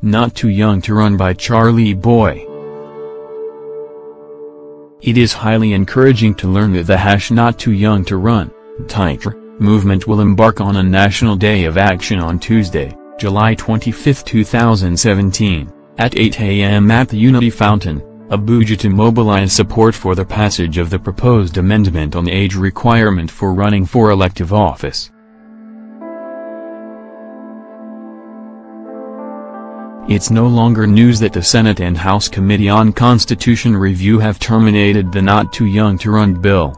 Not Too Young to Run by Charly Boy. It is highly encouraging to learn that the Not Too Young to Run (NTYTR) movement will embark on a national day of action on Tuesday, July 25, 2017, at 8 a.m. at the Unity Fountain, Abuja, to mobilize support for the passage of the proposed amendment on the age requirement for running for elective office. It's no longer news that the Senate and House Committee on Constitution Review have terminated the Not Too Young to Run bill.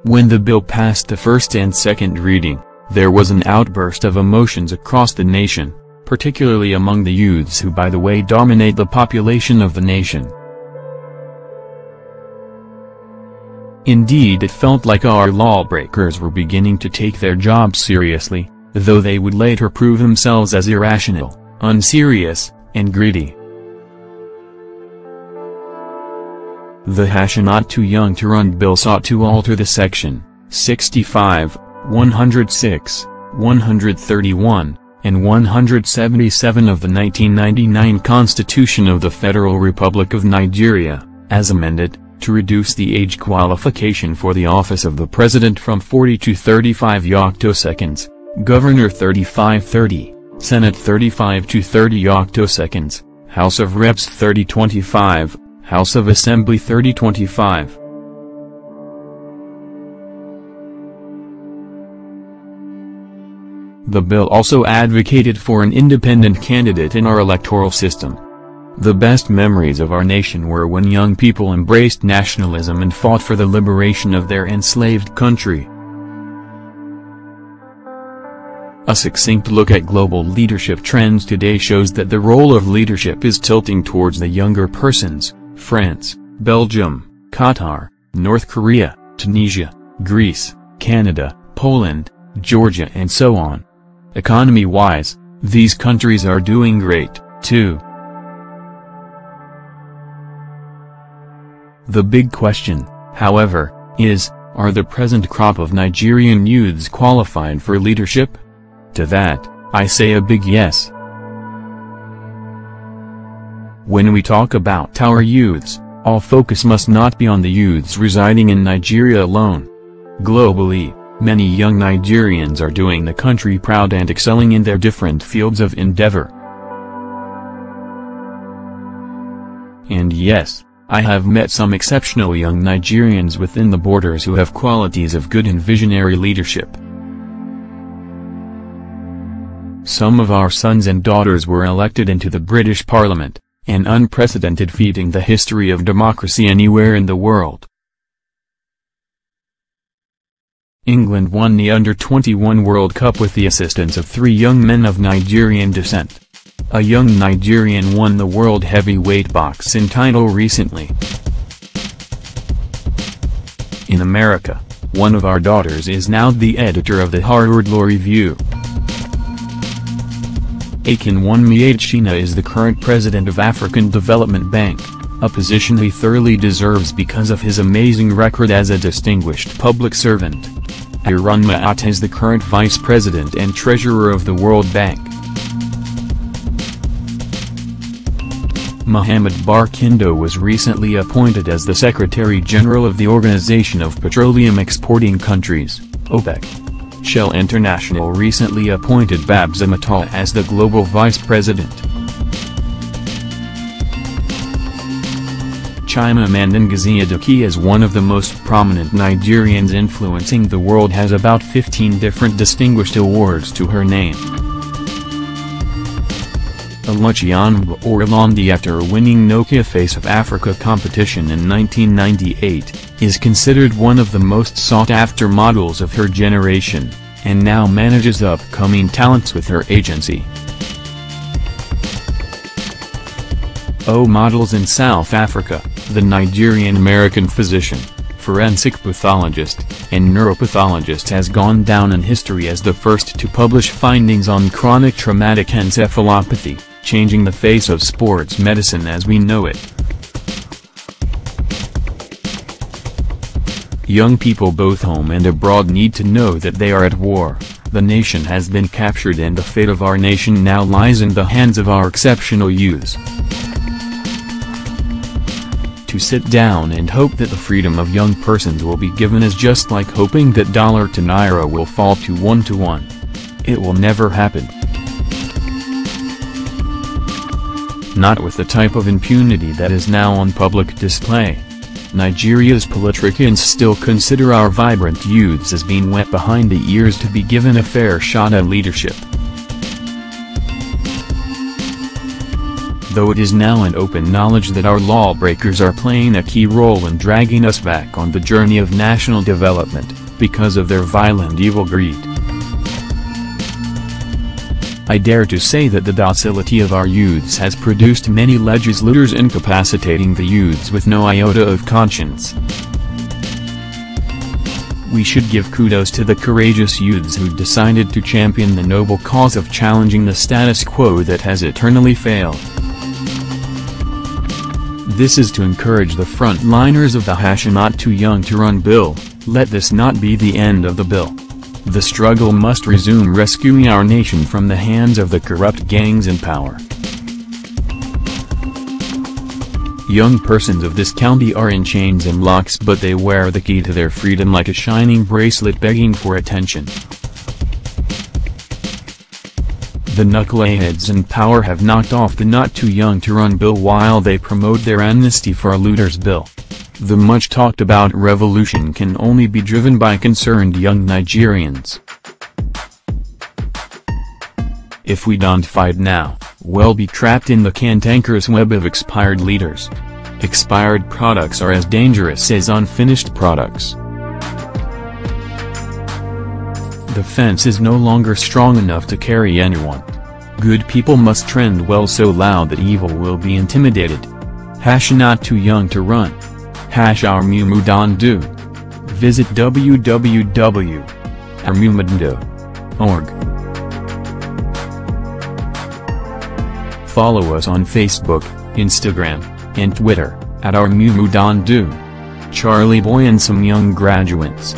When the bill passed the first and second reading, there was an outburst of emotions across the nation, particularly among the youths who, by the way, dominate the population of the nation. Indeed, it felt like our lawbreakers were beginning to take their jobs seriously, though they would later prove themselves as irrational, unserious, and greedy. The Not Too Young to Run bill sought to alter the Section 65, 106, 131, and 177 of the 1999 Constitution of the Federal Republic of Nigeria, as amended, to reduce the age qualification for the office of the President from 40 to 35 octoseconds, Governor 35-30, Senate 35 to 30 octoseconds, House of Reps 30-25, House of Assembly 30-25. The bill also advocated for an independent candidate in our electoral system. The best memories of our nation were when young people embraced nationalism and fought for the liberation of their enslaved country. A succinct look at global leadership trends today shows that the role of leadership is tilting towards the younger persons: France, Belgium, Qatar, North Korea, Tunisia, Greece, Canada, Poland, Georgia, and so on. Economy-wise, these countries are doing great, too. The big question, however, is, are the present crop of Nigerian youths qualified for leadership? To that, I say a big yes. When we talk about our youths, all focus must not be on the youths residing in Nigeria alone. Globally, many young Nigerians are doing the country proud and excelling in their different fields of endeavor. And yes, I have met some exceptional young Nigerians within the borders who have qualities of good and visionary leadership. Some of our sons and daughters were elected into the British Parliament, an unprecedented feat in the history of democracy anywhere in the world. England won the Under-21 World Cup with the assistance of 3 young men of Nigerian descent. A young Nigerian won the World Heavyweight Boxing title recently. In America, one of our daughters is now the editor of the Harvard Law Review. Akinwunmi Adesina is the current president of African Development Bank, a position he thoroughly deserves because of his amazing record as a distinguished public servant. Haruna Atta is the current vice president and treasurer of the World Bank. Mohammed Barkindo was recently appointed as the Secretary-General of the Organization of Petroleum Exporting Countries, OPEC. Shell International recently appointed Babsa Matala as the Global Vice President. Chimamanda Ngozi Adichie, as one of the most prominent Nigerians influencing the world, has about 15 different distinguished awards to her name. Oluchiona Orlandi, after winning Nokia Face of Africa competition in 1998, is considered one of the most sought-after models of her generation, and now manages upcoming talents with her agency. Models in South Africa, the Nigerian-American physician, forensic pathologist, and neuropathologist has gone down in history as the first to publish findings on chronic traumatic encephalopathy, changing the face of sports medicine as we know it. Young people both home and abroad need to know that they are at war. The nation has been captured and the fate of our nation now lies in the hands of our exceptional youths. To sit down and hope that the freedom of young persons will be given is just like hoping that dollar to naira will fall to 1 to 1. It will never happen. Not with the type of impunity that is now on public display. Nigeria's politicians still consider our vibrant youths as being wet behind the ears to be given a fair shot at leadership. Though it is now an open knowledge that our lawbreakers are playing a key role in dragging us back on the journey of national development, because of their violent evil greed. I dare to say that the docility of our youths has produced many legislators incapacitating the youths with no iota of conscience. We should give kudos to the courageous youths who decided to champion the noble cause of challenging the status quo that has eternally failed. This is to encourage the frontliners of the "not too young to run" bill. Let this not be the end of the bill. The struggle must resume, rescuing our nation from the hands of the corrupt gangs in power. Young persons of this county are in chains and locks, but they wear the key to their freedom like a shining bracelet begging for attention. The knuckleheads in power have knocked off the "not too young to run" bill while they promote their amnesty for a looters bill. The much-talked-about revolution can only be driven by concerned young Nigerians. If we don't fight now, we'll be trapped in the cantankerous web of expired leaders. Expired products are as dangerous as unfinished products. The fence is no longer strong enough to carry anyone. Good people must trend well so loud that evil will be intimidated. "Not too young to run." Our Mumudandu. Visit www.armumudandu.org. Follow us on Facebook, Instagram, and Twitter, @ourmumudandu. Charly Boy and some young graduates.